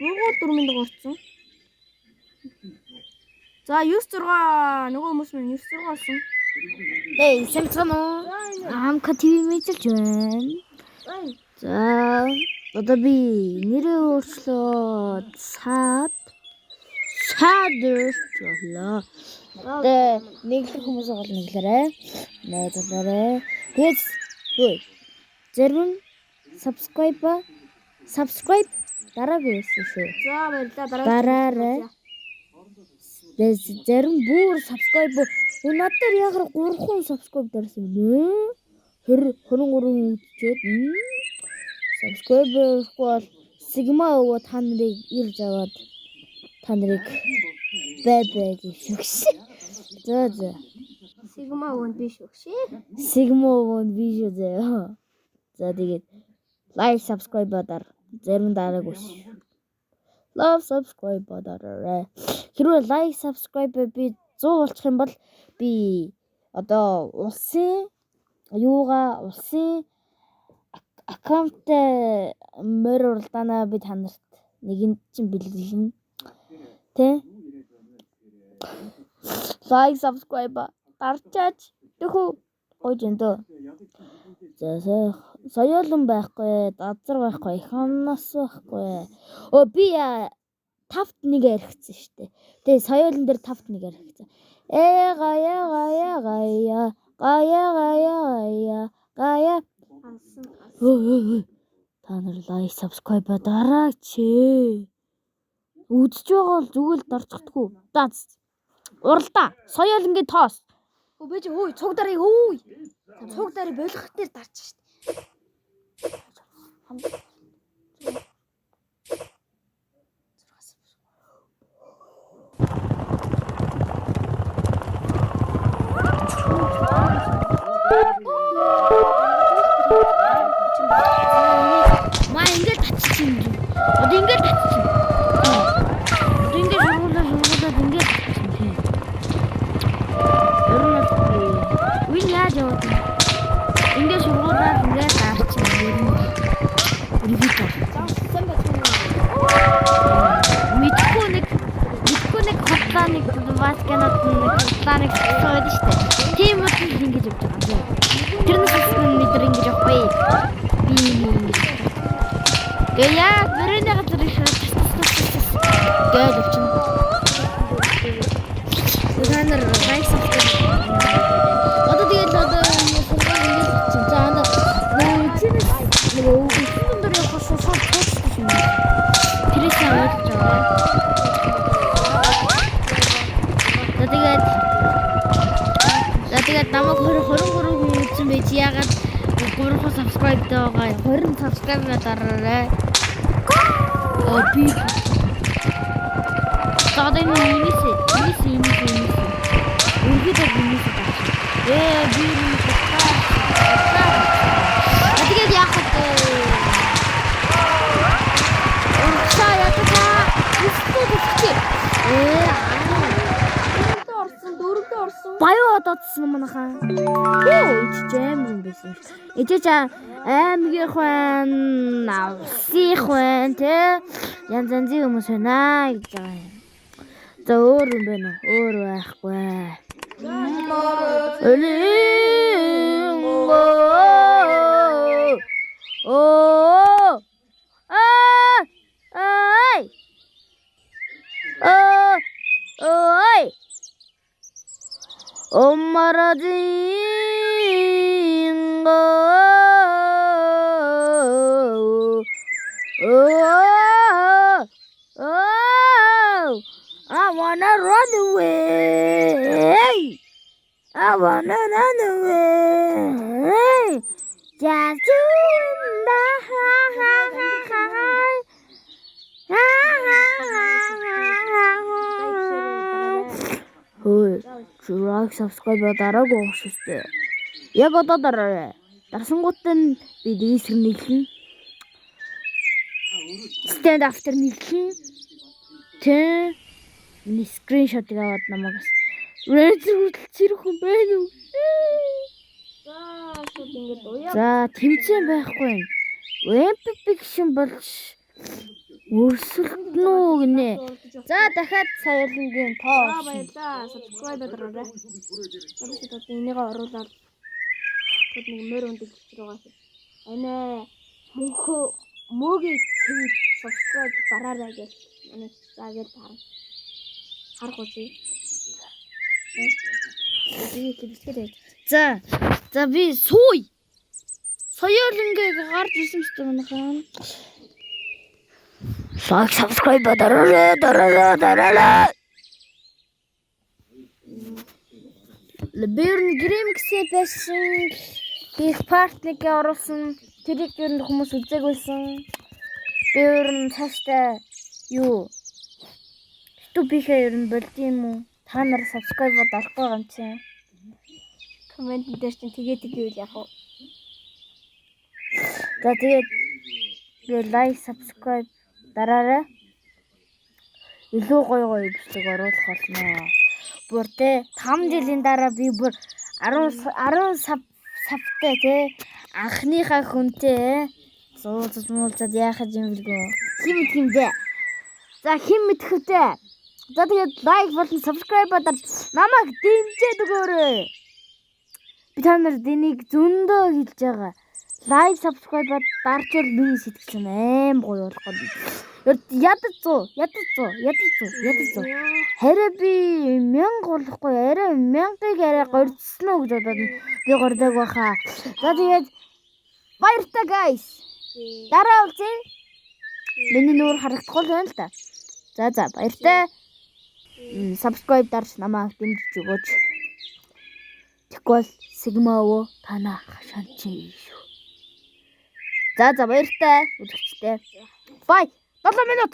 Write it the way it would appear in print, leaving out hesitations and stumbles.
Гургуул дөрмөнд орсон. За 96 нөгөө хүмүүс минь 96 болсон. Сэмцэн үү? Амка ТV мэдэлж байна. За одоо би нэрээ өөрчлөөд саадэрчлээ. Нэглэх хүмүүс бол нэглэрээ. Найзлаарэ. Тэгээд зарим subscribe дараагүй байсан шүү. За баярлалаа Дараарай. Зарим бүр subscribe надад яг 3 subscribe дарсан нэ. 23 үзчихэд subscribe бол Sigma өвөө та нарыг ирж аваад та нарыг бай гэж. За. Sigma өвөнд биш өгшээ. Sigma өвөнд биш үү. За тэгээд like subscribe дар зарим дараагүй шүү. Love subscribe дараарай. Хэрвээ like subscribe би 100 болчих юм бол би одоо улсын аккаунт мөр уралдаанаа би та нарт нэгэн чинь бэлгэлнэ. Тэ? Like subscribe дарчаач тэхүү гойжэндөө. За соёолон байхгүй, дазар байхгүй, ханаас байхгүй. Би 5-т 1 яригдсан шүү дээ. Тэгээ соёолон дээр 5-т 1 яригдсан. Гая. Та нар like subscribe дараач. Үзэж байгаа бол зүгээр л дарчихдаггүй. Уралдаа. Соёолонгийн тоос. Би ч цуг дарыг өөй. Цуг дарыг болох дээр дарч шүү дээ. Маа ингээд татчихсан юм. Одоо ингээд татчихсан. Одоо ингээд шургуулаад ингээд татчихсан тийм. Үн яаж яваад юм? Ингээд шургуулаад ингээд таарчихсан юм. Үргэлж. Мэдгүй нэг хотлааныг васканад нэг сойд штэ. Тийм үү ингэж явж байгаа. Тэрнээс мэдэр ингэж явахгүй. Би ингэж. Гая бүрэнэ газар шууд. Гээд явчихна. Танаар like subscribe. Одоо тэгээд одоо ингэ чинь заана. Нөгөө өчигдөр явах шууд тооцсон юм. Тэрээс аваад жаа. Тэгээд намайг 23 хүн үзсэн байж яагаад 3 subscribe байгаа 20 subscribe дараарай. Би таадын минис. Үргэлж минис байна. Би минис байна. Тэгээд яах вэ? Урсаа ятаа. Дөрөвдөө орсон. Баяа одоодсон манайхаа. Ичээм юм байсан. Ичээч аймгийн хүн, улсын хүн тэ янз хүмүүс байна гэж байгаа юм. За өөр юм байна уу? Өөр байхгүй. I wanna run away. I wanna run away. Just you and like subscribe дараагүй шүү дээ. Яг одоо дараарай. Дарсангуудтай нь би дийсэр нэглэн. Stand after нэглэн. Тэ миний скриншотыг аваад намайг Red зэрхэн байна уу? За тэмцээн байхгүй юм. Epic Fiction болж өрсөлдөн хүрнэ үү гинэ. За дахиад соёлонгийн тоо. баярлаа. Subscribe дараарай. Тэгээд одоо энийг оруулаад тут нэг мөр өндөг гэж байгаа шүү. Анаа мөгийн TV subscribe дараарай гэж. Манай заагээд харах үзье. Тэгээд хэлцгээд. За би сууй. Соёлонгийг гарч ирсэн шүү дээ манайхан. Like subscribe дараарай. Леберн гримксээ байсан их партнерыг оруулсан. Тэрийг ер нь хүмүүс үзег байсан. Би ер нь цаашдаа юу YouTube-ийнхээ ер нь болд юм уу? Та нар subscribe дарахгүй юм чинь. Комент дээр чинь тэгээд үйл яах вэ? За тэгээд би like subscribe дараарай. Илүү гоё бичлэг оруулах болно. Бүр тэ 5 жилийн дараа би бүр 10 савтай тэ анхныхаа хүнтэй зуулцад яахад юм бэлгүй. Хим дэ. За хим мэдхүтэ. За тэгээд лайк болон subscribe дарж намайг дэмжиж өгөөрэй. Би та нарт энийг зөндөө хэлж байгаа. Лайк subscribe дарчвал миний сэтгэл аим гоё болох юм. Ядаж 100. Хараа би 1000 болохгүй арай 1000-ыг арай горьцсон уу гэж бодоод би гордог байхаа. За тэгээд баяртай guys. Дараа уулзъя. Миний нүүр харагдахгүй л байна л да. За баяртай. Subscribe дарж намайг дэмжиж өгөөч. Тэгвэл Sigma-оо танаа хашаанчи шүү. За баяртай үзэгчтэй. Бай. 7 минут.